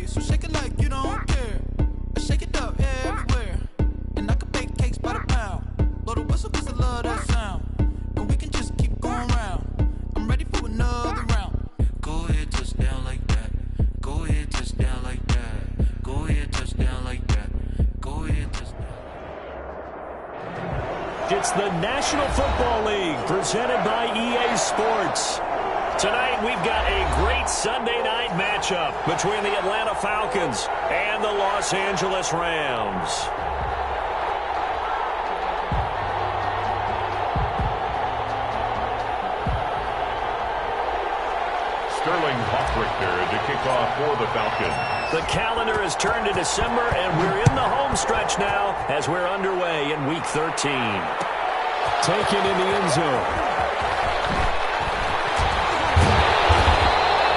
So shake it like you don't care. I shake it up everywhere. And I can bake cakes by the pound. Blow the whistle 'cause I love that sound. And we can just keep going round. I'm ready for another round. Go ahead, touch down like that. Go ahead, touch down like that. Go ahead, touch down like that. Go ahead, touch down. It's the National Football League presented by EA Sports. Tonight we've got a great Sunday night matchup between the Atlanta Falcons and the Los Angeles Rams. Sterling Hoffrichter to kick off for the Falcons. The calendar has turned to December, and we're in the home stretch now as we're underway in Week 13. Taken in the end zone.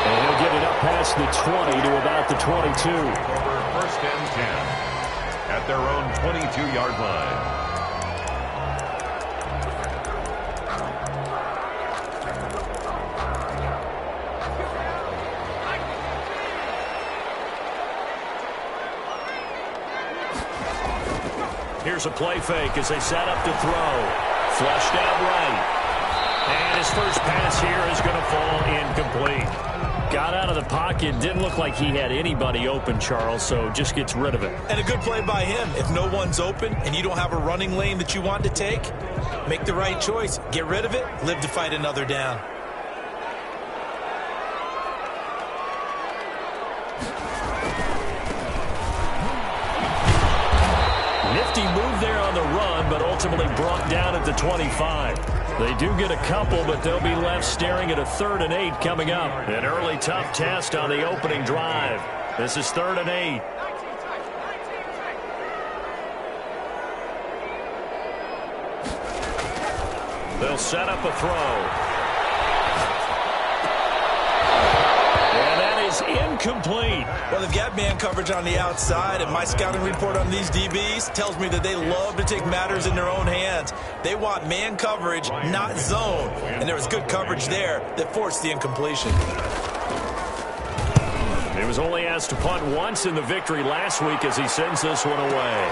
And he'll get it up past the 20 to about the 22. Over first and 10 at their own 22-yard line. Here's a play fake as they set up to throw. Flushed out right. And his first pass here is going to fall incomplete. Got out of the pocket. Didn't look like he had anybody open, Charles, so just gets rid of it. And a good play by him. If no one's open and you don't have a running lane that you want to take, make the right choice. Get rid of it. Live to fight another down. Nifty move there on the run, but ultimately brought down at the 25. They do get a couple, but they'll be left staring at a 3rd and 8 coming up. An early tough test on the opening drive. This is 3rd and 8. They'll set up a throw. Incomplete. Well, they've got man coverage on the outside, and my scouting report on these DBs tells me that they love to take matters in their own hands. They want man coverage, not zone. And there was good coverage there that forced the incompletion. He was only asked to punt once in the victory last week as he sends this one away.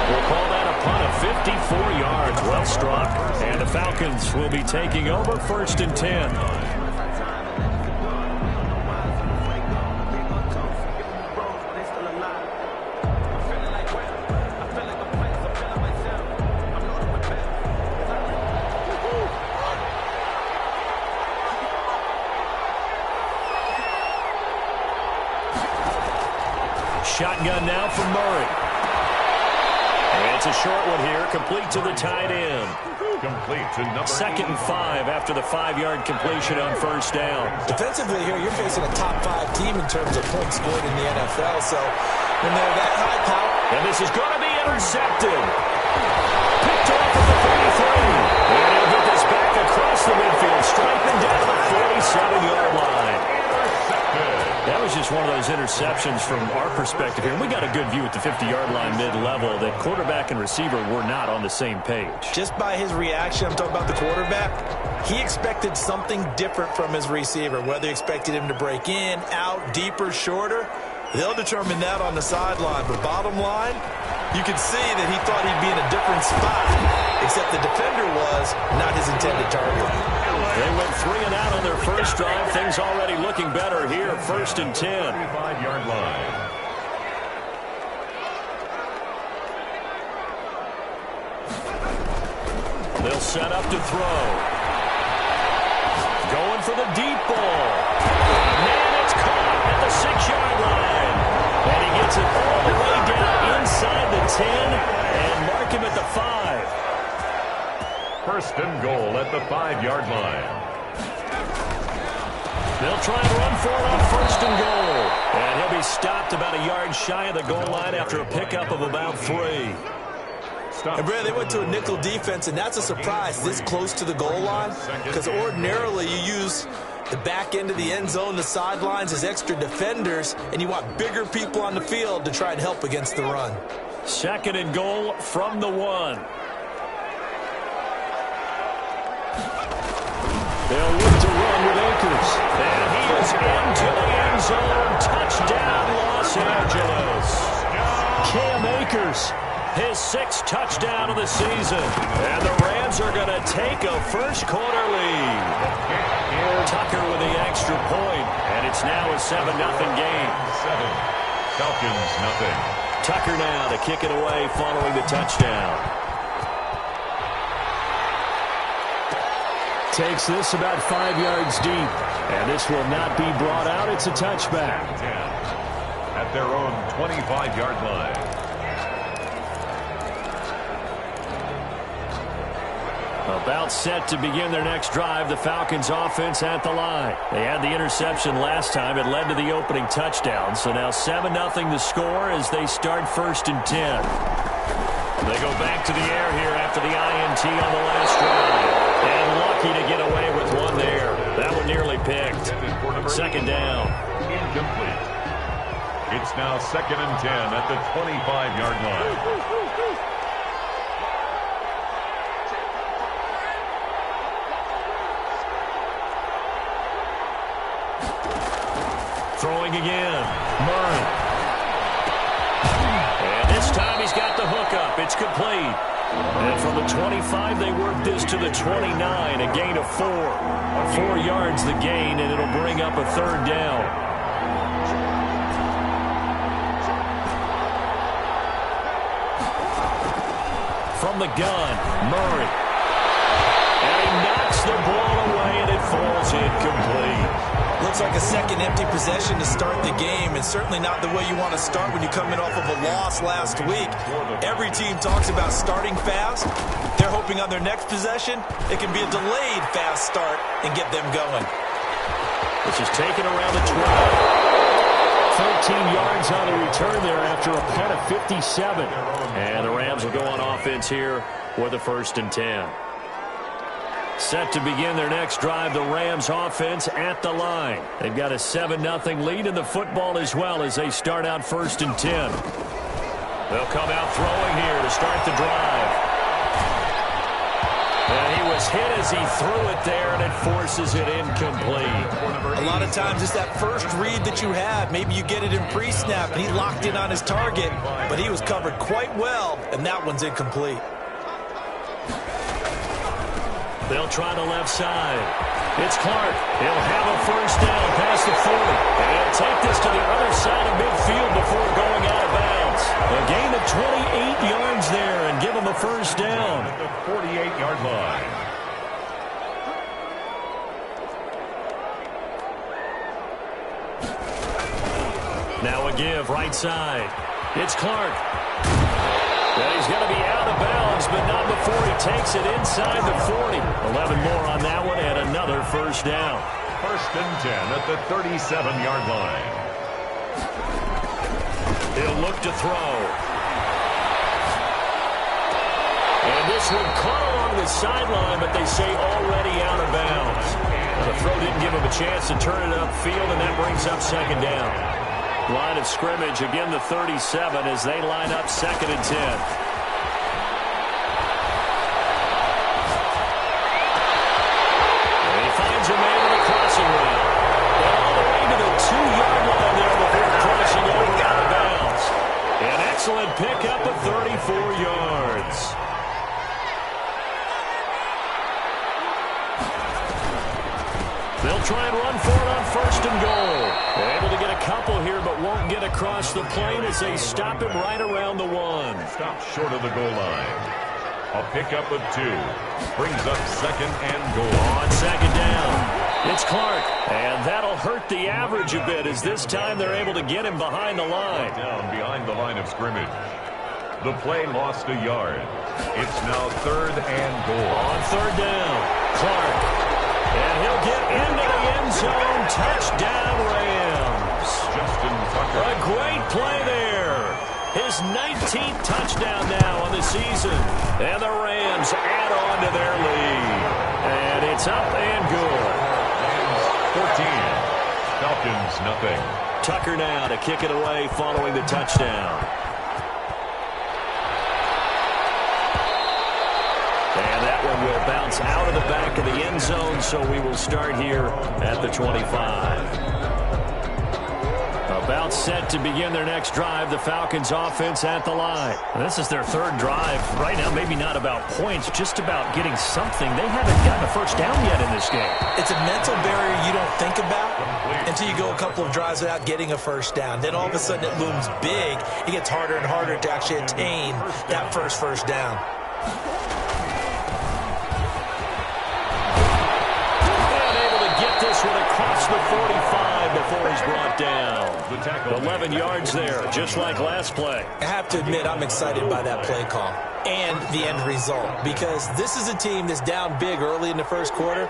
We'll call that a punt of 54 yards. Well struck. And the Falcons will be taking over 1st and 10. Shotgun now from Murray. And it's a short one here, complete to the tight end. Complete to number 2nd and 5 after the 5-yard completion on 1st down. Defensively here, you're facing a top 5 team in terms of points scored in the NFL. So when they're that high power. And this is going to be intercepted. Picked off at the 33. And he'll get this back across the midfield, striping down the 47-yard line. That was just one of those interceptions from our perspective here. And we got a good view at the 50-yard line mid-level that quarterback and receiver were not on the same page. Just by his reaction, I'm talking about the quarterback, he expected something different from his receiver. Whether he expected him to break in, out, deeper, shorter, they'll determine that on the sideline. But bottom line, you can see that he thought he'd be in a different spot, except the defender was not his intended target. They went 3 and out on their first drive. Things already looking better here. 1st and 10. 35-yard line. They'll set up to throw. Going for the deep ball. Man, it's caught at the 6-yard line. And he gets it all the way down inside the 10 and mark him at the 5. 1st and goal at the 5-yard line. They'll try and run for it on 1st and goal. And he'll be stopped about a yard shy of the goal line after a pickup of about 3. And Brad, they went to a nickel defense, and that's a surprise this close to the goal line, because ordinarily you use the back end of the end zone, the sidelines as extra defenders, and you want bigger people on the field to try and help against the run. 2nd and goal from the 1. They'll look to run with Akers. And he is into the end zone. Touchdown, Los Angeles. Cam Akers, his 6th touchdown of the season. And the Rams are going to take a first-quarter lead. Tucker with the extra point, and it's now a 7-0 game. 7. Falcons, nothing. Tucker now to kick it away following the touchdown. Takes this about 5 yards deep, and this will not be brought out. It's a touchback. 10 at their own 25-yard line. About set to begin their next drive, the Falcons offense at the line. They had the interception last time. It led to the opening touchdown. So now 7-0 the score as they start 1st and 10. They go back to the air here after the INT on the last drive. And lucky to get away with one there. That one nearly picked. 2nd down. Incomplete. It's now 2nd and 10 at the 25-yard line. Throwing again. Murray. And this time he's got the hook up. It's complete. And from the 25, they work this to the 29. A gain of 4. 4 yards the gain, and it'll bring up a 3rd down. From the gun, Murray. And he knocks the ball away, and it falls incomplete. Looks like a second empty possession to start the game, and certainly not the way you want to start when you come in off of a loss last week. Every team talks about starting fast. They're hoping on their next possession, it can be a delayed fast start and get them going. Which is taken around the 12. 13 yards on the return there after a punt of 57. And the Rams will go on offense here with a 1st and 10. Set to begin their next drive, the Rams offense at the line. They've got a 7-0 lead in the football as well as they start out 1st and 10. They'll come out throwing here to start the drive. And he was hit as he threw it there, and it forces it incomplete. A lot of times it's that first read that you have. Maybe you get it in pre-snap, and he locked in on his target, but he was covered quite well, and that one's incomplete. They'll try the left side. It's Clark. He'll have a 1st down past the 40. And he'll take this to the other side of midfield before going out of bounds. A gain of 28 yards there and give him a 1st down. At the 48-yard line. Now a give right side. It's Clark. And he's going to be out of bounds, but not before he takes it inside the 40. 11 more on that one and another 1st down. 1st and 10 at the 37-yard line. He'll look to throw. And this one caught along the sideline, but they say already out of bounds. The throw didn't give him a chance to turn it upfield, and that brings up 2nd down. Line of scrimmage, again the 37 as they line up 2nd and 10. And he finds a man with a crossing route. And all the way to the 2-yard line there before crossing over out of bounds. An excellent pickup of 34 yards. They'll try and run for it on 1st and goal. They're able to get a couple here, but won't get across the plane as they stop him right around the 1. Stopped short of the goal line. A pickup of 2. Brings up 2nd and goal. On 2nd down, it's Clark. And that'll hurt the average a bit as this time they're able to get him behind the line. Down behind the line of scrimmage. The play lost a yard. It's now 3rd and goal. On 3rd down, Clark. And he'll get into the end zone. Touchdown, Rams. Justin Tucker. A great play there. His 19th touchdown now on the season. And the Rams add on to their lead. And it's up and good. Rams 14. Falcons nothing. Tucker now to kick it away following the touchdown. And that one will bounce out of the back of the end zone, so we will start here at the 25. about set to begin their next drive. The Falcons offense at the line. This is their third drive. Right now, maybe not about points, just about getting something. They haven't gotten a first down yet in this game. It's a mental barrier you don't think about until you go a couple of drives without getting a first down. Then all of a sudden it looms big. It gets harder and harder to actually attain that first down. This one across the 45 before he's brought down. 11 yards there, just like last play. I have to admit, I'm excited by that play call and the end result, because this is a team that's down big early in the first quarter,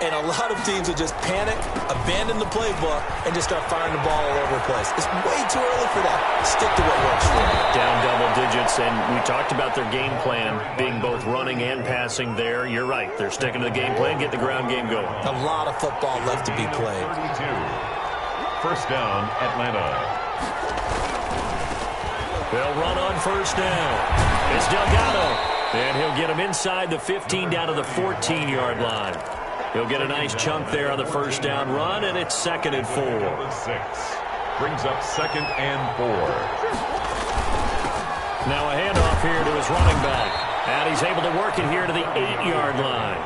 and a lot of teams will just panic, abandon the playbook, and just start firing the ball all over the place. It's way too early for that. Stick to what works for them. Down double digits, and we talked about their game plan being both running and passing there. You're right. They're sticking to the game plan, get the ground game going. A lot of football left to be played. 32. First down, Atlanta. They'll run on first down. It's Delgado, and he'll get him inside the 15 down to the 14-yard line. He'll get a nice chunk there on the first down run, and it's 2nd and 4. 6 brings up 2nd and 4. Now a handoff here to his running back. And he's able to work it here to the 8-yard line.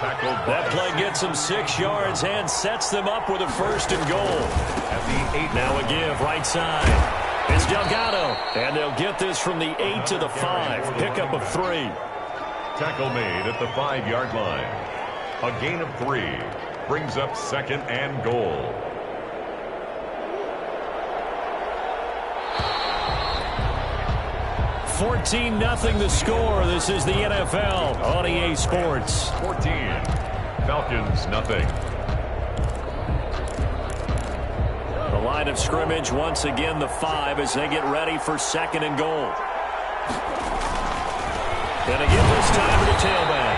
That play gets him 6 yards and sets them up with a 1st and goal. At the 8. Now a give right side. It's Delgado, and they'll get this from the 8 to the 5. Pickup of 3. Tackle made at the 5-yard line. A gain of 3 brings up 2nd and goal. $14-0 the score. This is the NFL on EA Sports. 14. Falcons, nothing. The line of scrimmage once again the 5 as they get ready for 2nd and goal. Gonna give this time to the tailback.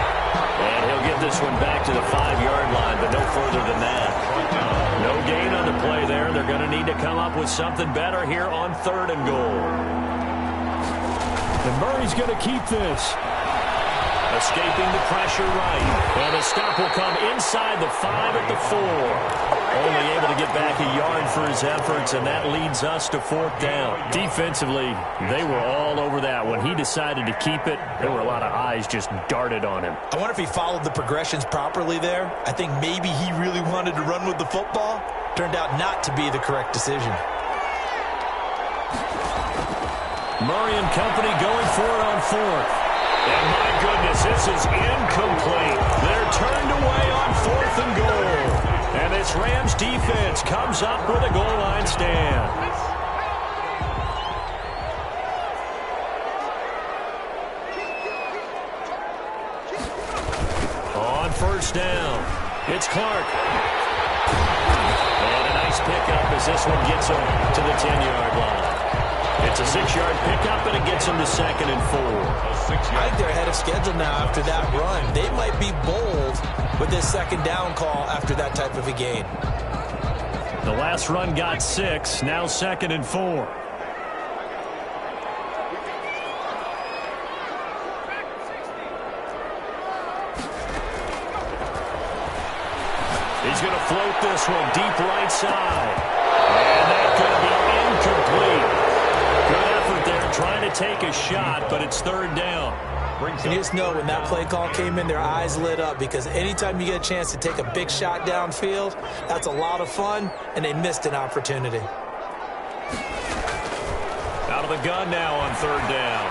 And he'll get this one back to the 5-yard line, but no further than that. No gain on the play there. They're going to need to come up with something better here on 3rd and goal. And Murray's going to keep this. Escaping the pressure right. And the stop will come inside the 5 at the 4. Only able to get back a yard for his efforts, and that leads us to 4th down. Defensively, they were all over that. When he decided to keep it, there were a lot of eyes just darted on him. I wonder if he followed the progressions properly there. I think maybe he really wanted to run with the football. Turned out not to be the correct decision. Murray and company going for it on 4th. And my goodness, this is incomplete. They're turned away on 4th and goal. And this Rams defense comes up with a goal line stand. On first down, it's Clark. And a nice pickup as this one gets him to the 10-yard line. It's a 6-yard pickup, and it gets them to 2nd and 4. I think they're ahead of schedule now after that run. They might be bold with this 2nd down call after that type of a gain. The last run got 6, now 2nd and 4. He's going to float this one deep right side. And that's going to be incomplete. Good effort there, trying to take a shot, but it's 3rd down. And you just know when that play call came in, their eyes lit up, because anytime you get a chance to take a big shot downfield, that's a lot of fun, and they missed an opportunity. Out of the gun now on 3rd down.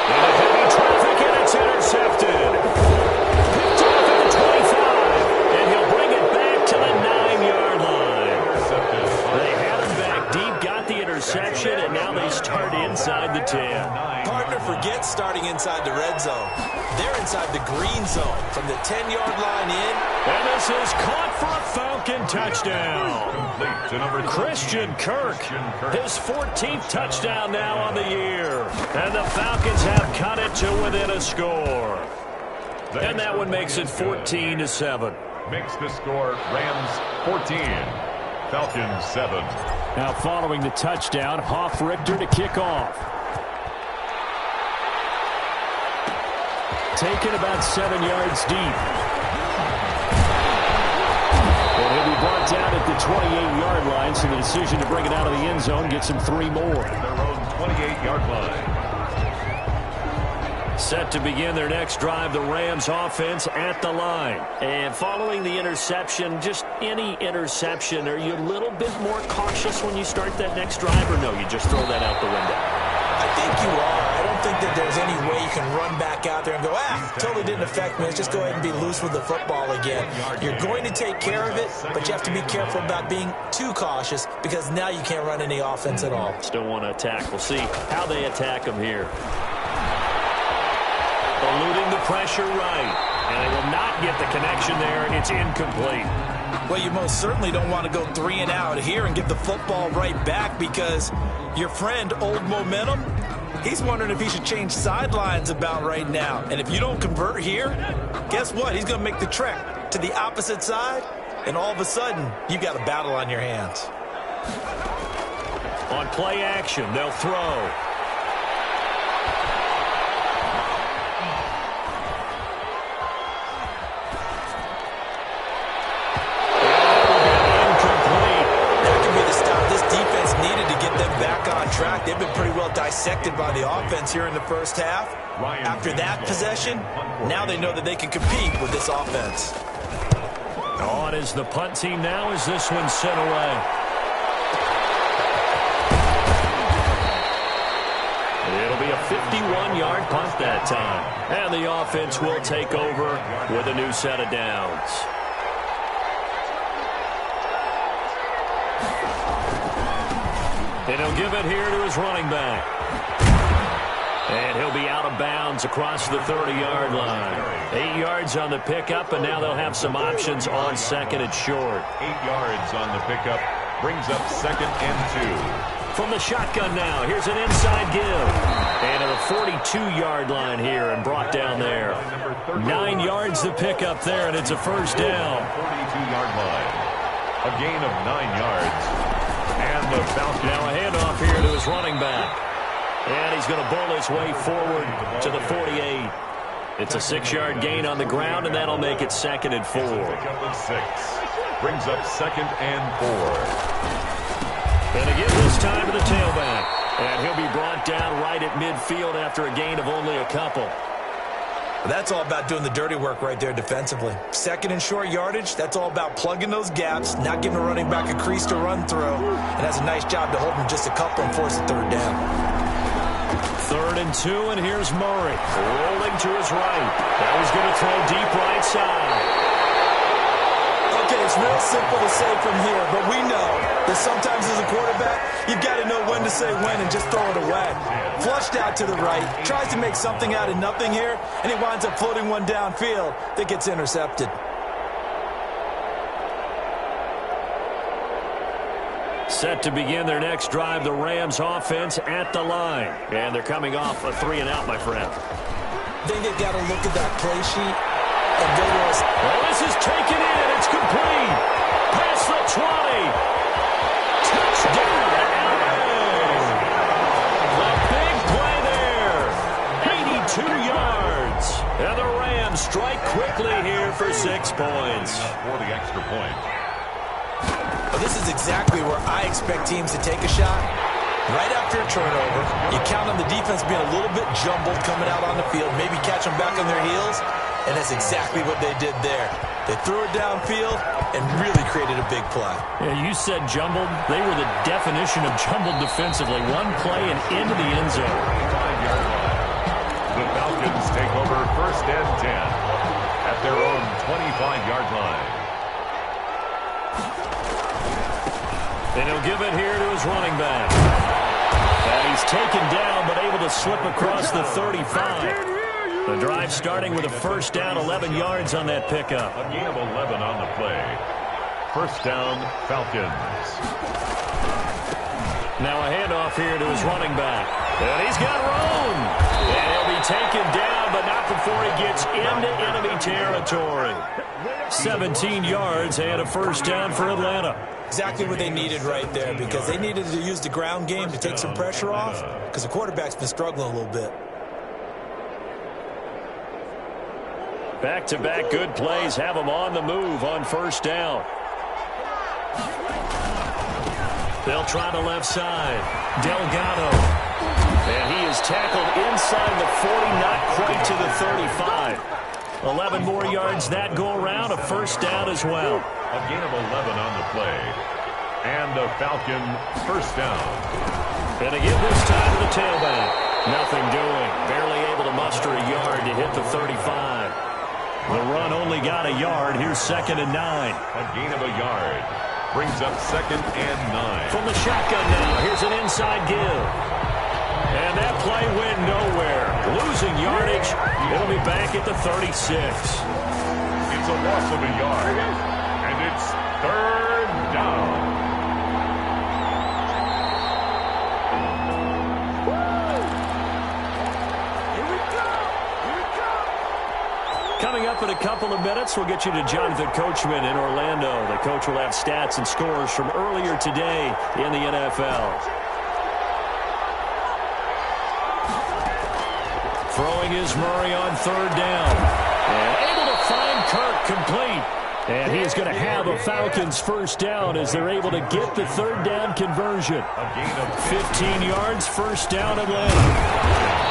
Into heavy traffic, and it's intercepted. Picked off at the 25, and he'll bring it back to the 9-yard line. They had him back deep, got the interception, and now they start inside the 10. Partner forgets starting inside the red zone. They're inside the green zone from the 10-yard line in. And this is caught for a Falcon touchdown. Christian Kirk, his 14th touchdown now on the year. And the Falcons have cut it to within a score. And that one makes it 14-7. Makes the score Rams 14, Falcons 7. Now following the touchdown, Hoff Richter to kick off. Taken about 7 yards deep. And he'll be brought down at the 28-yard line, yards, and the decision to bring it out of the end zone gets him 3 more. Their own 28-yard line. Set to begin their next drive, the Rams offense at the line. And following the interception, just any interception, are you a little bit more cautious when you start that next drive, or no, you just throw that out the window? I think you are. I don't think that there's any way you can run back out there and go, totally didn't affect me. Let's just go ahead and be loose with the football again. You're going to take care of it, but you have to be careful about being too cautious because now you can't run any offense at all. Still want to attack. We'll see how they attack them here. Eluding the pressure right. And they will not get the connection there. It's incomplete. Well, you most certainly don't want to go 3 and out here and get the football right back because your friend, Old Momentum, he's wondering if he should change sidelines about right now. And if you don't convert here, guess what? He's going to make the trek to the opposite side, and all of a sudden, you got a battle on your hands. On play action, they'll throw. Track. They've been pretty well dissected by the offense here in the first half. After that possession, now they know that they can compete with this offense. On is the punt team now as this one's sent away. It'll be a 51-yard punt that time. And the offense will take over with a new set of downs. And he'll give it here to his running back. And he'll be out of bounds across the 30-yard line. 8 yards on the pickup, and now they'll have some options on second and short. 8 yards on the pickup. Brings up 2nd and 2. From the shotgun now, here's an inside give. And to the 42-yard line here and brought down there. 9 yards the pickup there, and it's a first down. 42-yard line. A gain of 9 yards. And the Falcons. Now a handoff here to his running back. And he's going to bull his way forward to the 48. It's a 6-yard gain on the ground, and that'll make it 2nd and 4. Pickup of 6. Brings up 2nd and 4. And again this time to the tailback. And he'll be brought down right at midfield after a gain of only a couple. That's all about doing the dirty work right there defensively. 2nd and short yardage, that's all about plugging those gaps, not giving a running back a crease to run through, and has a nice job to hold him just a couple and force a 3rd down. 3rd and 2, and here's Murray. Rolling to his right. Now he's going to throw deep right side. Okay, it's real simple to say from here, but we know that sometimes as a quarterback, you've got to know when to say when and just throw it away. Flushed out to the right, tries to make something out of nothing here, and he winds up floating one downfield that gets intercepted. Set to begin their next drive, the Rams offense at the line. And they're coming off a 3 and out, my friend. Then they've got to look at that play sheet and go to us. Well, this is taken in. It's complete. Past the 20. Touchdown. The big play there. 82 yards. And the Rams strike quickly here for 6 points. For the extra point. Well, this is exactly where I expect teams to take a shot. Right after a turnover, you count on the defense being a little bit jumbled coming out on the field, maybe catch them back on their heels, and that's exactly what they did there. They threw it downfield and really created a big play. Yeah, you said jumbled. They were the definition of jumbled defensively. One play and into the end zone. 5-yard line. The Falcons take over 1st and 10 at their own 25-yard line. And he'll give it here to his running back. And he's taken down, but able to slip across the 35. The drive starting with a first down, 11 yards on that pickup. A gain of 11 on the play. First down, Falcons. Now a handoff here to his running back. And he's got room. And he'll be taken down, but not before he gets into enemy territory. 17 yards and a first down for Atlanta. Exactly what they needed right there, because they needed to use the ground game to take some pressure off, because the quarterback's been struggling a little bit. Back-to-back good plays have them on the move on first down. They'll try the left side. Delgado. And he is tackled inside the 40, not quite to the 35. 11 more yards that go around, a first down as well. A gain of 11 on the play. And a Falcon first down. And again this time to the tailback. Nothing doing. Barely able to muster a yard to hit the 35. The run only got a yard. Here's 2nd and 9. A gain of a yard. Brings up 2nd and 9. From the shotgun now. Here's an inside give. And that play went nowhere. Losing yardage. It'll be back at the 36. It's a loss of a yard. And it's 3rd down. Coming up in a couple of minutes, we'll get you to Jonathan Coachman in Orlando. The coach will have stats and scores from earlier today in the NFL. Throwing is Murray on 3rd down. And able to find Kirk complete. And he's going to have a Falcons first down as they're able to get the 3rd down conversion. 15 yards, first down Atlanta.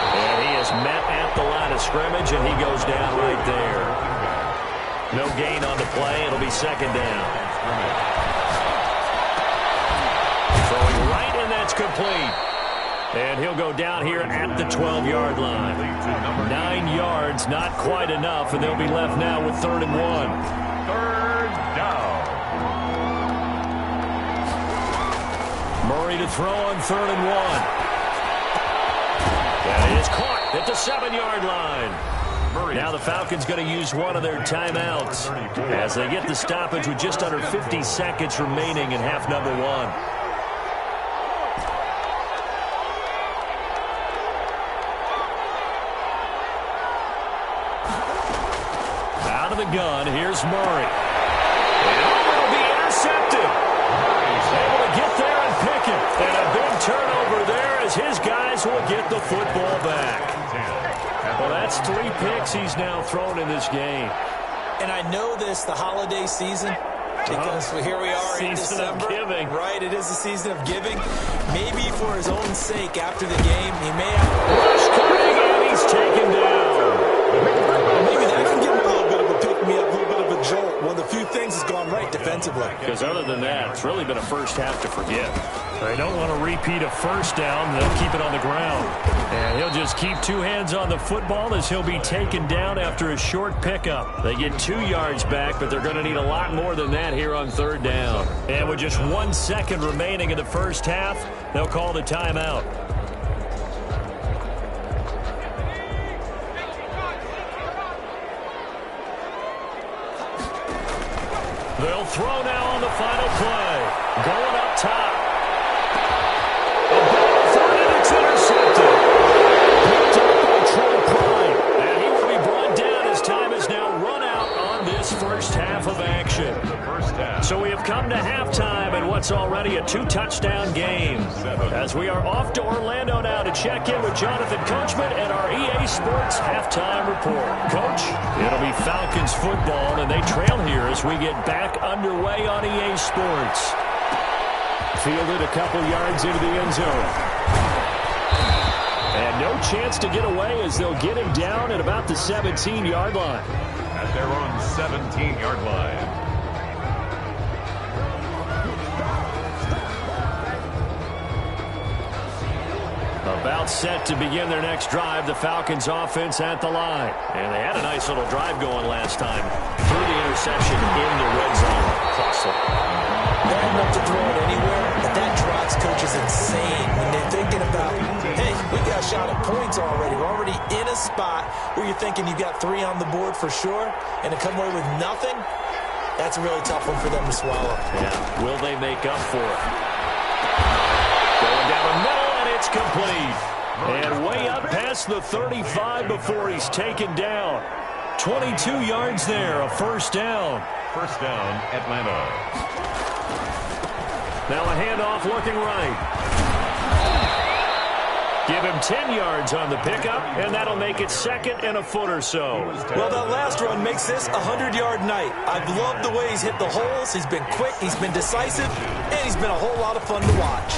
And he is met at the line of scrimmage, and he goes down right there. No gain on the play. It'll be 2nd down. Throwing right, and that's complete. And he'll go down here at the 12-yard line. 9 yards, not quite enough, and they'll be left now with 3rd and 1. 3rd down. Murray to throw on 3rd and 1. That is caught at the 7-yard line. Now the Falcons going to use one of their timeouts as they get the stoppage with just under 50 seconds remaining in half number 1. Out of the gun, here's Murray. And will be intercepted. He's able to get there and pick it. And a big turnover there as his guys will get the football back. Well, that's 3 picks he's now thrown in this game. And I know this, the holiday season, because here we are in December. Season of giving. Right, it is the season of giving. Maybe for his own sake after the game, he may have... Rush coming, and he's taken down. Maybe that can give him a little bit of a pick-me-up, a little bit of a jolt. One of the few things has gone right defensively. Because other than that, it's really been a first half to forget. They don't want to repeat a first down. They'll keep it on the ground. And he'll just keep 2 hands on the football as he'll be taken down after a short pickup. They get 2 yards back, but they're going to need a lot more than that here on 3rd down. And with just 1 second remaining in the first half, they'll call the timeout. They'll throw now on the final play. Going up top. It's intercepted. Picked up by Troy Prime. And he will be brought down as time is now run out on this first half of action. So we have come to halftime in what's already a 2-touchdown game. As we are off to Orlando now to check in with Jonathan Coachman and our EA Sports halftime report. Coach, it'll be Falcons football, and they trail here as we get back underway on EA Sports. Fielded a couple yards into the end zone. And no chance to get away as they'll get him down at about the 17-yard line. At their own 17-yard line. About set to begin their next drive, the Falcons offense at the line. And they had a nice little drive going last time. Through the interception in the red zone. They have enough to throw it anywhere, but that drives coaches insane when they're thinking about, hey, we got a shot at points already. We're already in a spot where you're thinking you've got 3 on the board for sure, and to come away with nothing, that's a really tough one for them to swallow. Yeah, will they make up for it? Going down the middle, and it's complete. And way up past the 35 before he's taken down. 22 yards there, a first down. First down, Atlanta. Now a handoff looking right. Give him 10 yards on the pickup, and that'll make it second and a foot or so. Well, that last run makes this a 100-yard night. I've loved the way he's hit the holes. He's been quick, he's been decisive, and he's been a whole lot of fun to watch.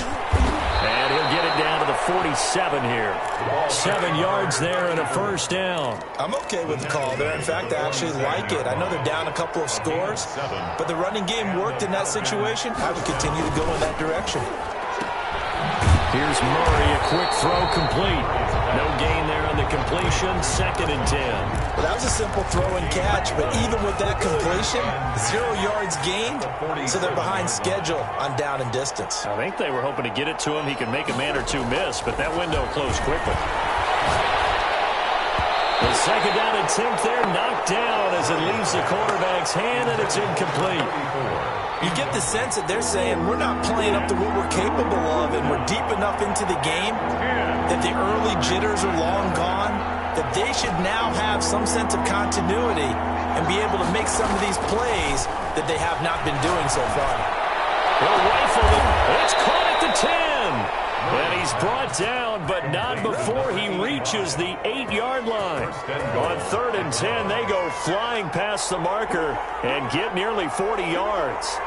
And he'll get it down to the 47 here. 7 yards there and a first down. I'm okay with the call there. In fact, I actually like it. I know they're down a couple of scores, but the running game worked in that situation. I would continue to go in that direction. Here's Murray, a quick throw complete. No gain there on the completion, 2nd and 10. Well, that was a simple throw and catch, but even with that completion, 0 yards gained, so they're behind schedule on down and distance. I think they were hoping to get it to him. He could make a man or two miss, but that window closed quickly. The 2nd down attempt there knocked down as it leaves the quarterback's hand, and it's incomplete. You get the sense that they're saying we're not playing up to what we're capable of, and we're deep enough into the game that the early jitters are long gone, that they should now have some sense of continuity and be able to make some of these plays that they have not been doing so far. They'll rifle it. It's caught at the 10. And he's brought down, but not before he reaches the 8-yard line. On 3rd and 10, they go flying past the marker and get nearly 40 yards.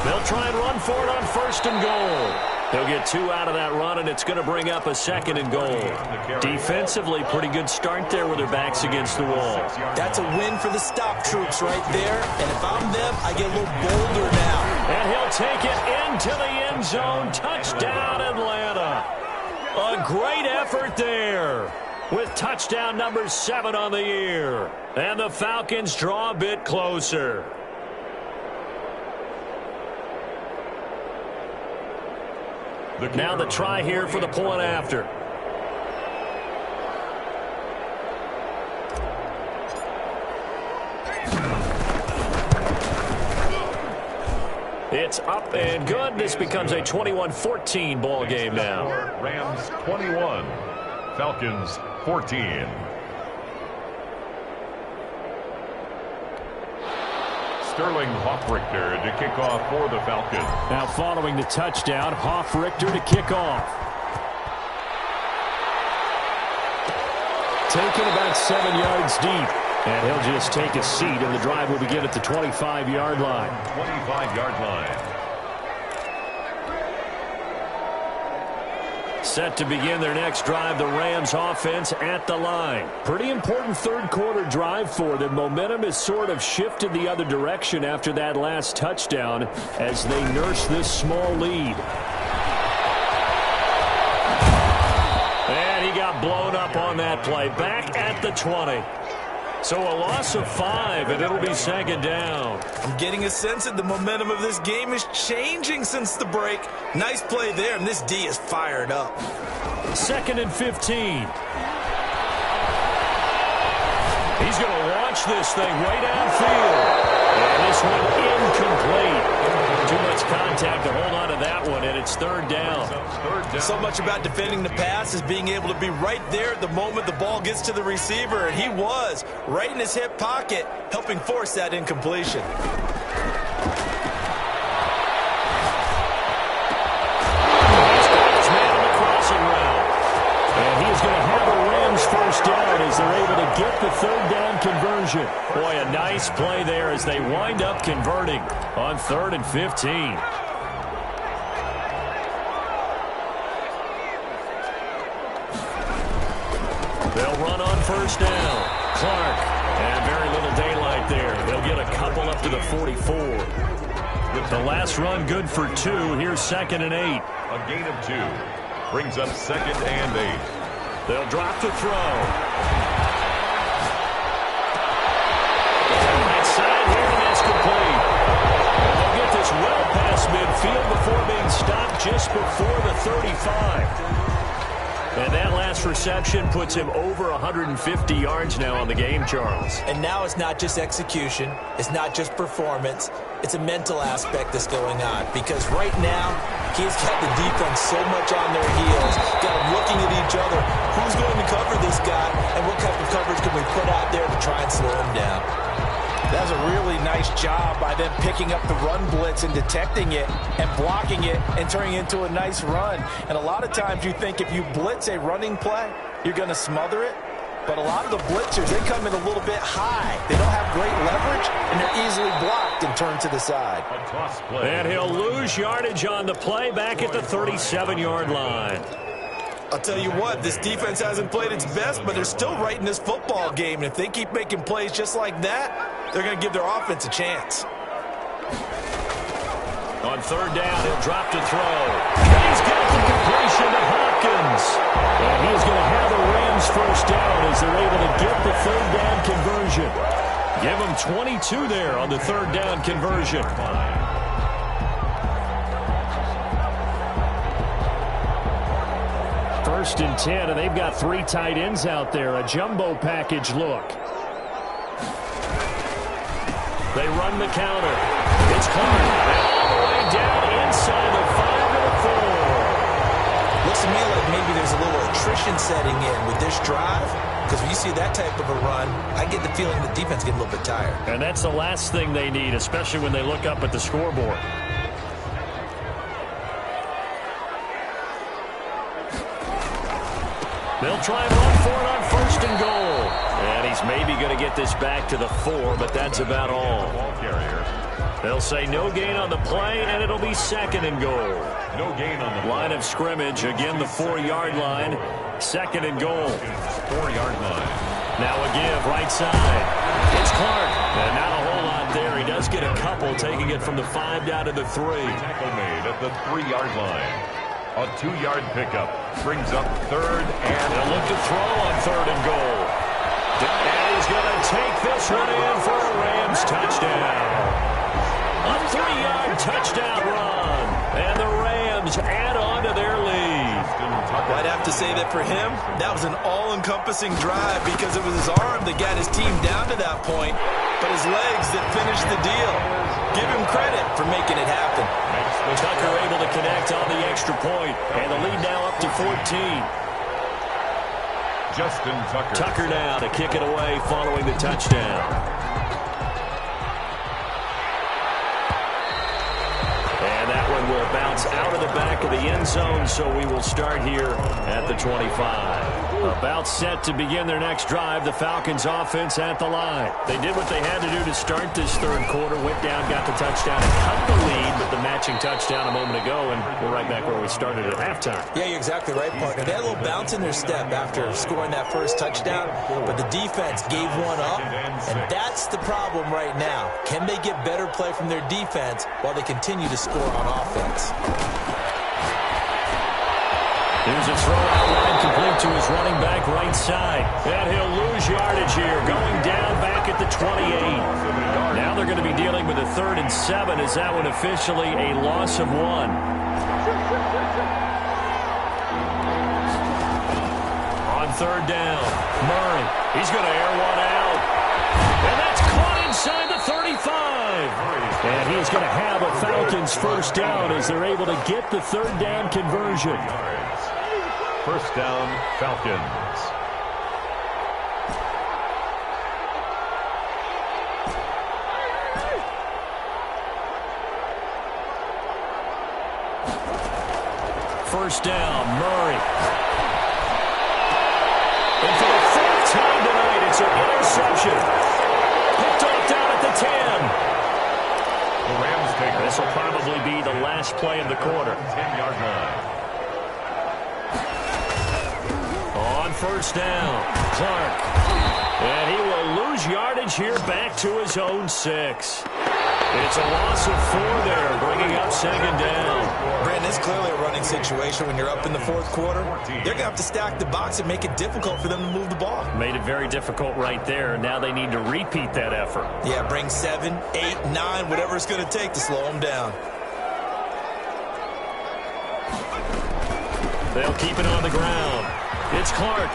They'll try and run for it on 1st and goal. They'll get 2 out of that run, and it's going to bring up a 2nd and goal. Defensively, pretty good start there with their backs against the wall. That's a win for the stop troops right there, and if I'm them, I get a little bolder now. And he'll take it into the end zone. Touchdown, Atlanta. A great effort there with touchdown number 7 on the year. And the Falcons draw a bit closer. Now the try here for the point after. It's up and good. This becomes a 21-14 ball game now. Rams 21, Falcons 14. Sterling Hoffrichter to kick off for the Falcons. Now following the touchdown, Hoffrichter to kick off. Taken about 7 yards deep. And he'll just take a seat, and the drive will begin at the 25-yard line. 25-yard line. Set to begin their next drive, the Rams offense at the line. Pretty important third-quarter drive for them. Momentum has sort of shifted the other direction after that last touchdown as they nurse this small lead. And he got blown up on that play. Back at the 20. So a loss of 5, and it'll be 2nd down. I'm getting a sense that the momentum of this game is changing since the break. Nice play there, and this D is fired up. 2nd and 15. He's going to launch this thing way downfield. And this one incomplete. Too much contact to hold on to that one, and it's 3rd down. So much about defending the pass is being able to be right there at the moment the ball gets to the receiver, and he was right in his hip pocket, helping force that incompletion. He's got his man on the crossing route. And he's going to have a Rams first down as they're able to get the 3rd down conversion. Boy, a nice play there as they wind up converting on 3rd and 15. They'll run on first down. Clark, and very little daylight there. They'll get a couple up to the 44. The last run good for 2. Here's 2nd and 8. A gain of 2 brings up 2nd and 8. They'll drop the throw. Outside here, and that's complete. They'll get this well past midfield before being stopped just before the 35. And that last reception puts him over 150 yards now on the game, Charles. And now it's not just execution. It's not just performance. It's a mental aspect that's going on. Because right now, he's got the defense so much on their heels. Got them looking at each other. Who's going to cover this guy? And what type of coverage can we put out there to try and slow him down? That's a really nice job by them picking up the run blitz and detecting it and blocking it and turning it into a nice run. And a lot of times you think if you blitz a running play, you're going to smother it. But a lot of the blitzers, they come in a little bit high. They don't have great leverage, and they're easily blocked and turned to the side. And he'll lose yardage on the play back at the 37-yard line. I'll tell you what, this defense hasn't played its best, but they're still right in this football game. And if they keep making plays just like that, they're going to give their offense a chance. On third down, he'll drop to throw. And he's got the completion to Hopkins. And he's going to have the Rams first down as they're able to get the third down conversion. Give them 22 there on the third down conversion. First and 10, and they've got 3 tight ends out there. A jumbo package look. They run the counter. It's Clark. All the way down inside the 5 to the 4. Looks to me like maybe there's a little attrition setting in with this drive. Because when you see that type of a run, I get the feeling the defense gets a little bit tired. And that's the last thing they need, especially when they look up at the scoreboard. They'll try and run for it on first and goal. And he's maybe going to get this back to the 4, but that's about all. They'll say no gain on the play, and it'll be second and goal. No gain on the line of scrimmage. Again, the 4-yard line. Second and goal. 4-yard line. Now a give, right side. It's Clark. And not a whole lot there. He does get a couple, taking it from the 5 down to the 3. Tackle made at the 3-yard line. A 2-yard pickup brings up third and they'll look to throw on third and goal. And he's going to take this one in for a Rams touchdown. A 3-yard touchdown run. And the Rams add on to their lead. I'd have to say that for him, that was an all-encompassing drive because it was his arm that got his team down to that point, but his legs that finished the deal. Give him credit for making it happen. Tucker able to connect on the extra point, and the lead now up to 14. Justin Tucker. Tucker now to kick it away following the touchdown. And that one will bounce out of the back of the end zone, so we will start here at the 25. About set to begin their next drive, the Falcons offense at the line. They did what they had to do to start this third quarter, went down, got the touchdown, and cut the lead with the matching touchdown a moment ago, and we're right back where we started at halftime. Yeah, you're exactly right, partner. They had a little bounce in their step after scoring that first touchdown, but the defense gave one up, and that's the problem right now. Can they get better play from their defense while they continue to score on offense? Here's a throw out line complete to his running back right side. And he'll lose yardage here, going down back at the 28. Now they're going to be dealing with a 3rd and 7. Is that one officially a loss of 1? On third down, Murray. He's going to air one out. And that's caught inside the 35. And he's going to have a Falcons first down as they're able to get the third down conversion. First down, Falcons. First down, Murray. And for the 4th time tonight, it's an interception. Picked off down at the 10. The Rams take it. This will probably be the last play of the quarter. 10-yard line. On first down, Clark. And he will lose yardage here back to his own 6. It's a loss of 4 there, bringing up second down. Brandon, it's clearly a running situation when you're up in the 4th quarter. They're going to have to stack the box and make it difficult for them to move the ball. Made it very difficult right there. Now they need to repeat that effort. Yeah, bring 7, 8, 9, whatever it's going to take to slow them down. They'll keep it on the ground. It's Clark.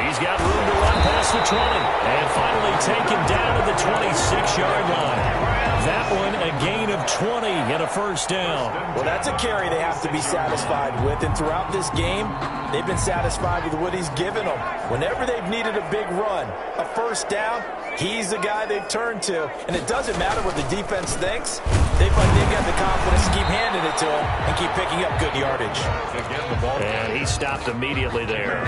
He's got room to run past the 20. And finally taken down at the 26-yard line. That one, a gain of 20 and a first down. Well, that's a carry they have to be satisfied with. And throughout this game, they've been satisfied with what he's given them. Whenever they've needed a big run, a first down, he's the guy they've turned to. And it doesn't matter what the defense thinks. They've got the confidence to keep handing it to him and keep picking up good yardage. And he stopped immediately there.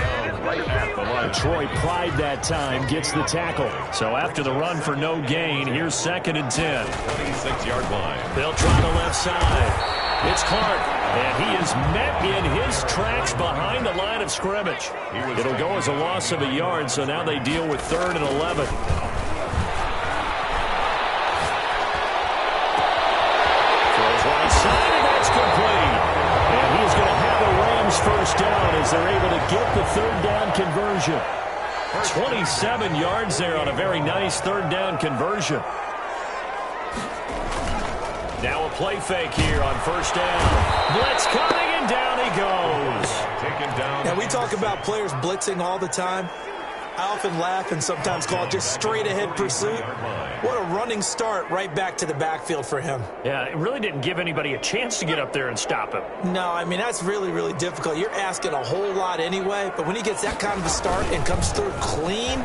Troy Pride that time gets the tackle. So after the run for no gain, here's 2nd and 10. 26-yard line. They'll try the left side. It's Clark, and he is met in his tracks behind the line of scrimmage. It'll go as a loss of a yard, so now they deal with 3rd and 11. Throws right side, and that's complete. And he's going to have a Rams first down as they're able to get the 3rd down conversion. 27 yards there on a very nice 3rd down conversion. Now a play fake here on first down. Blitz coming, and down he goes. Taken down. Now, we talk about players blitzing all the time. I often laugh and sometimes call it just straight-ahead pursuit. What a running start right back to the backfield for him. Yeah, it really didn't give anybody a chance to get up there and stop him. No, I mean, that's really, really difficult. You're asking a whole lot anyway, but when he gets that kind of a start and comes through clean,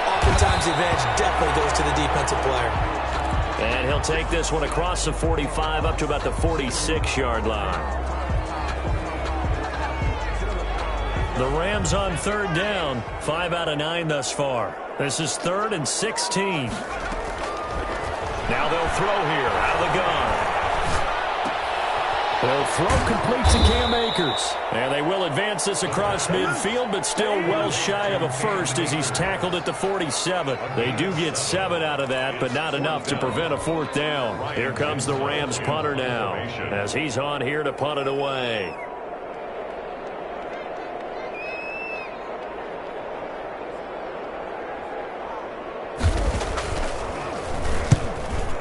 oftentimes the advantage definitely goes to the defensive player. And he'll take this one across the 45 up to about the 46-yard line. The Rams on 3rd down, 5 out of 9 thus far. This is 3rd and 16. Now they'll throw here out of the gun. They'll throw complete to Cam Akers. And they will advance this across midfield, but still well shy of a first as he's tackled at the 47. They do get 7 out of that, but not enough to prevent a 4th down. Here comes the Rams punter now as he's on here to punt it away.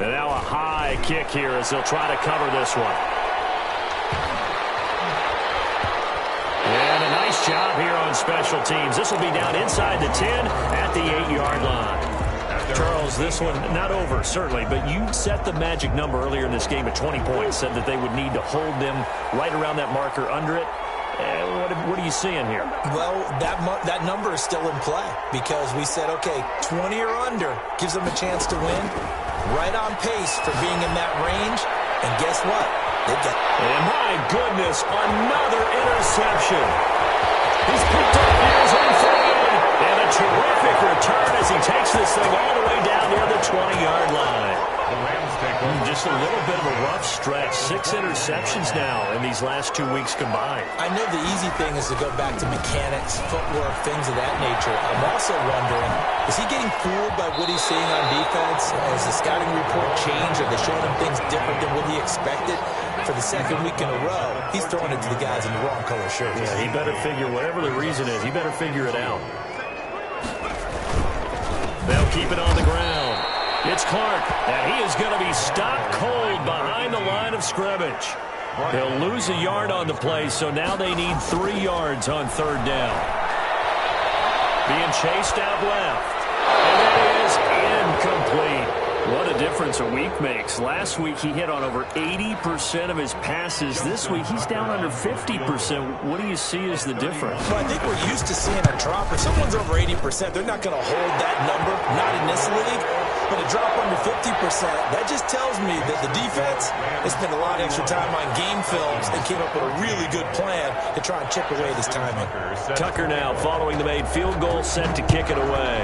And now a high kick here as they'll try to cover this one. And a nice job here on special teams. This will be down inside the 10 at the 8-yard line. Charles, this one not over, certainly, but you set the magic number earlier in this game at 20 points, said that they would need to hold them right around that marker under it. What are you seeing here? Well, that number is still in play because we said, okay, 20 or under gives them a chance to win. Right on pace for being in that range. And guess what? They got. And my goodness, another interception. He's picked up here as own 38. And a terrific return as he takes this thing all the way down near the 20-yard line. The Rams take over. Just a little bit of a rough stretch. 6 interceptions now in these last 2 weeks combined. I know the easy thing is to go back to mechanics, footwork, things of that nature. I'm also wondering, is he getting fooled by what he's seeing on defense? Has the scouting report changed? Are they showing him things different than what he expected? For the 2nd week in a row, he's throwing it to the guys in the wrong color shirts. Yeah, he better figure, whatever the reason is, he better figure it out. They'll keep it on the ground. It's Clark, and he is going to be stopped cold behind the line of scrimmage. They'll lose a yard on the play, so now they need 3 yards on 3rd down. Being chased out left. And it is incomplete. What a difference a week makes. Last week he hit on over 80% of his passes. This week he's down under 50%. What do you see as the difference? Well, I think we're used to seeing a drop. If someone's over 80%, they're not going to hold that number, not in this league. But a drop under 50%, that just tells me that the defense has spent a lot of extra time on game films and came up with a really good plan to try and chip away this timing. Tucker now following the made field goal, set to kick it away.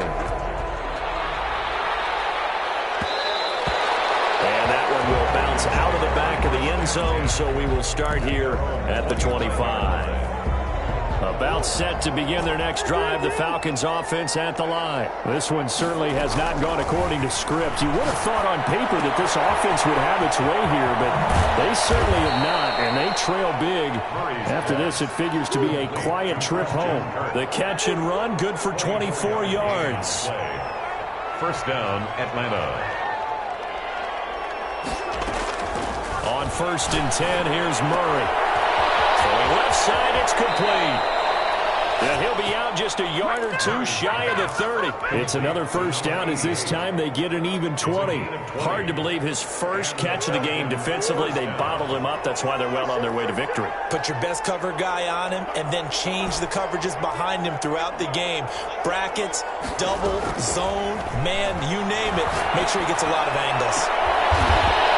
And that one will bounce out of the back of the end zone, so we will start here at the 25. About set to begin their next drive, the Falcons offense at the line. This one certainly has not gone according to script. You would have thought on paper that this offense would have its way here, but they certainly have not, and they trail big. After this, it figures to be a quiet trip home. The catch and run, good for 24 yards. First down, Atlanta. On 1st and 10, here's Murray. Throwing left side, it's complete. And he'll be out just a yard or two shy of the 30. It's another first down as this time they get an even 20. Hard to believe his first catch of the game defensively. They bottled him up. That's why they're well on their way to victory. Put your best cover guy on him and then change the coverages behind him throughout the game. Brackets, double, zone, man, you name it. Make sure he gets a lot of angles.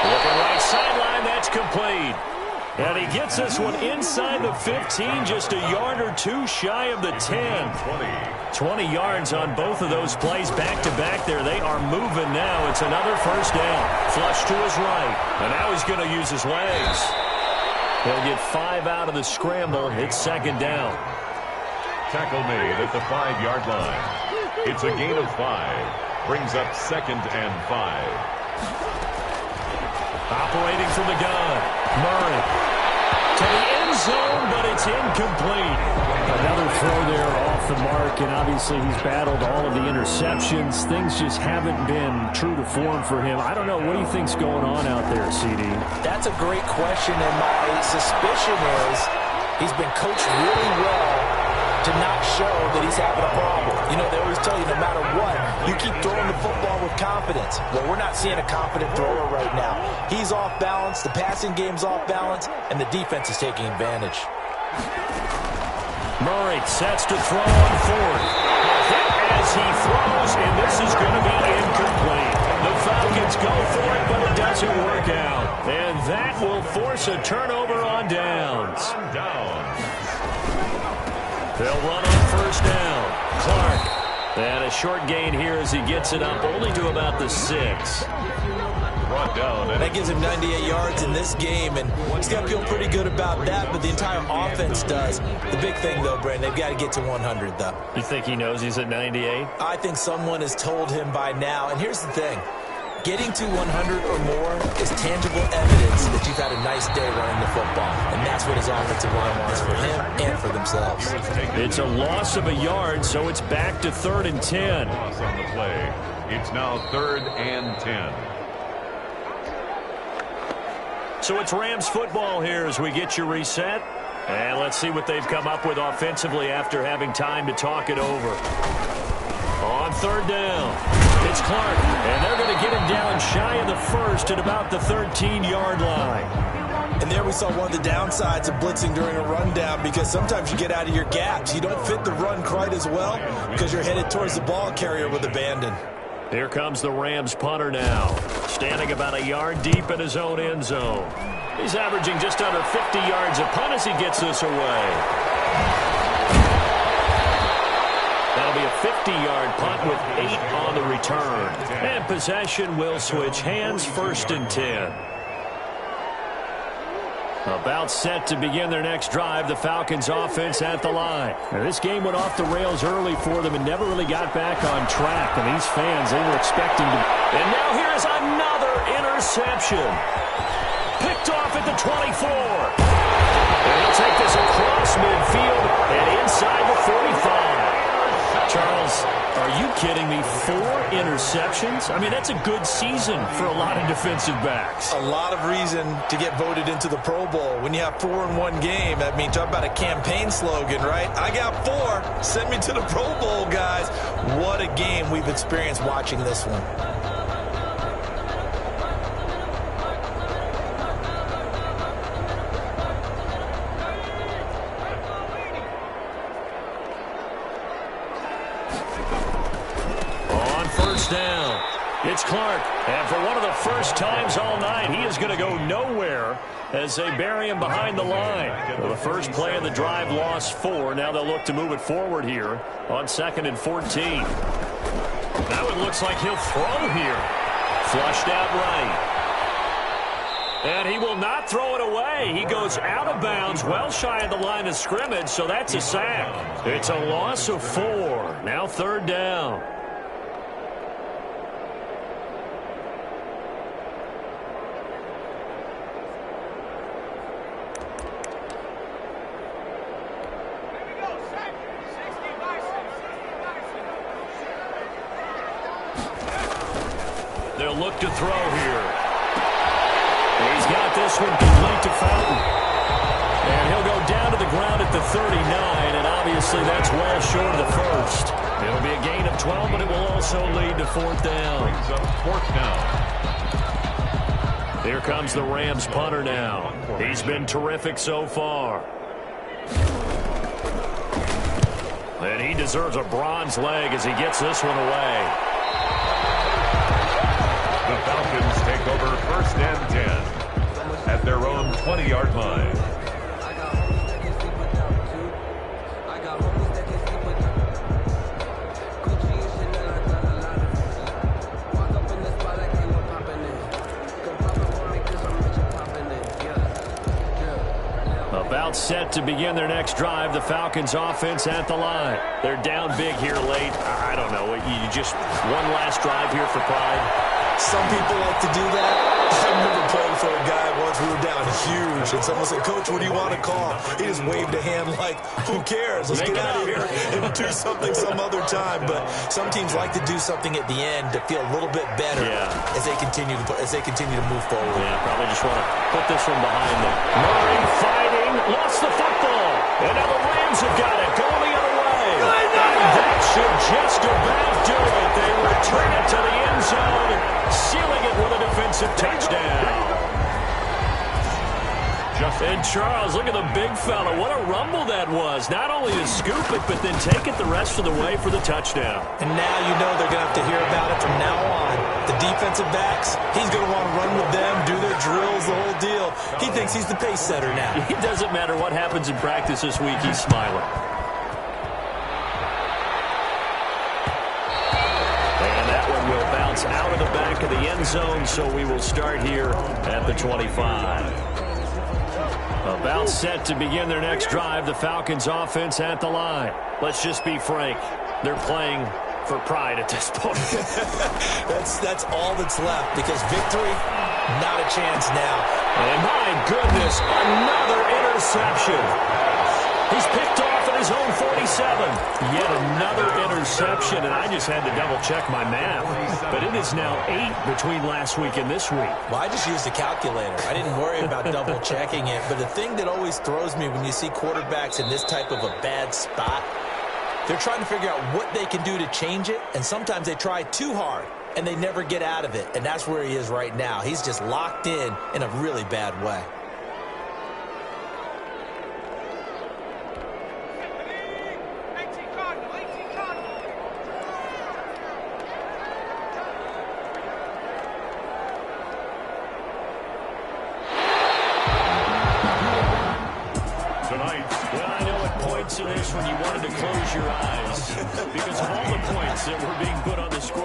Looking right sideline, that's complete. And he gets this one inside the 15, just a yard or two shy of the 10. 20 yards on both of those plays back-to-back there. They are moving now. It's another first down. Flush to his right. And now he's going to use his legs. He'll get 5 out of the scramble. It's second down. Tackle made at the 5-yard line. It's a gain of 5. Brings up 2nd and 5. Operating from the gun. Murray to the end zone, but it's incomplete. Another throw there off the mark, and obviously he's battled all of the interceptions. Things just haven't been true to form for him. I don't know. What do you think's going on out there, CD? That's a great question, and my suspicion is he's been coached really well to not show that he's having a problem. You know, they always tell you no matter what, you keep throwing the football with confidence. Well, we're not seeing a confident thrower right now. He's off balance, the passing game's off balance, and the defense is taking advantage. Murray sets to throw on fourth. Hit as he throws, and this is going to be incomplete. The Falcons go for it, but it doesn't work out. And that will force a turnover on downs. They'll run on first down. Clark. And a short gain here as he gets it up only to about the 6. Brought down. That gives him 98 yards in this game, and he's got to feel pretty good about that, but the entire offense does. The big thing, though, Brandon, they've got to get to 100, though. You think he knows he's at 98? I think someone has told him by now, and here's the thing. Getting to 100 or more is tangible evidence that you've had a nice day running the football, and that's what his offensive line wants for him and for themselves. It's a loss of a yard, so it's back to 3rd and 10. Loss on the play. It's now 3rd and 10. So it's Rams football here as we get you reset. And let's see what they've come up with offensively after having time to talk it over. On 3rd down, it's Clark, and they're going to get him down shy of the 1st at about the 13-yard line. And there we saw one of the downsides of blitzing during a rundown, because sometimes you get out of your gaps. You don't fit the run quite as well because you're headed towards the ball carrier with abandon. Here comes the Rams punter now, standing about a yard deep in his own end zone. He's averaging just under 50 yards a punt as he gets this away. That'll be a 50-yard punt with 8 on the return. And possession will switch hands, 1st and 10. About set to begin their next drive, the Falcons offense at the line. Now, this game went off the rails early for them and never really got back on track. And these fans, they were expecting to... And now here's another interception. Picked off at the 24. And he'll take this across midfield and inside the 45. Charles, are you kidding me? 4 interceptions? I mean, that's a good season for a lot of defensive backs. A lot of reason to get voted into the Pro Bowl. When you have 4 in one game, I mean, talk about a campaign slogan, right? I got 4. Send me to the Pro Bowl, guys. What a game we've experienced watching this one. Down. It's Clark, and for one of the first times all night, he is going to go nowhere as they bury him behind the line. Well, the first play of the drive lost 4. Now they'll look to move it forward here on 2nd and 14. Now it looks like he'll throw here. Flushed out right. And he will not throw it away. He goes out of bounds, well shy of the line of scrimmage, so that's a sack. It's a loss of 4. Now 3rd down. They'll look to throw here. He's got this one complete to Fountain. And he'll go down to the ground at the 39, and obviously obviously that's well short of the first. It'll be a gain of 12, but it will also lead to fourth down. Brings up fourth down. Here comes the Rams punter now. He's been terrific so far. And he deserves a bronze leg as he gets this one away. The Falcons take over first and 10 at their own 20-yard line. About set to begin their next drive. The Falcons offense at the line. They're down big here late. I don't know. You just one last drive here for pride. Some people like to do that. I remember playing for a guy once. We were down huge, and someone said, "Coach, what do you want to call?" He just waved a hand like, "Who cares? Let's get out of here and do something some other time." But some teams like to do something at the end to feel a little bit better as they continue to move forward. Yeah, probably just want to put this one behind them. Murray fighting, lost the football, and now the Rams have got it going the other way. And that should just about do it. They return it to the end zone, sealing it with a defensive touchdown. And Charles, look at the big fella. What a rumble that was. Not only to scoop it, but then take it the rest of the way for the touchdown. And now you know they're going to have to hear about it from now on. The defensive backs, he's going to want to run with them, do their drills, the whole deal. He thinks he's the pace setter now. It doesn't matter what happens in practice this week. He's smiling. And that one will bounce out of the back of the end zone, so we will start here at the 25. About set to begin their next drive. The Falcons offense at the line. Let's just be frank. They're playing for pride at this point. That's all that's left, because victory, not a chance now. And my goodness, another interception. He's picked off at his own 47. Yet another interception, and I just had to double-check my math. But it is now 8 between last week and this week. Well, I just used a calculator. I didn't worry about double-checking it. But the thing that always throws me when you see quarterbacks in this type of a bad spot, they're trying to figure out what they can do to change it, and sometimes they try too hard, and they never get out of it. And that's where he is right now. He's just locked in a really bad way. When you wanted to close your eyes because of all the points that were being put on the scoreboard.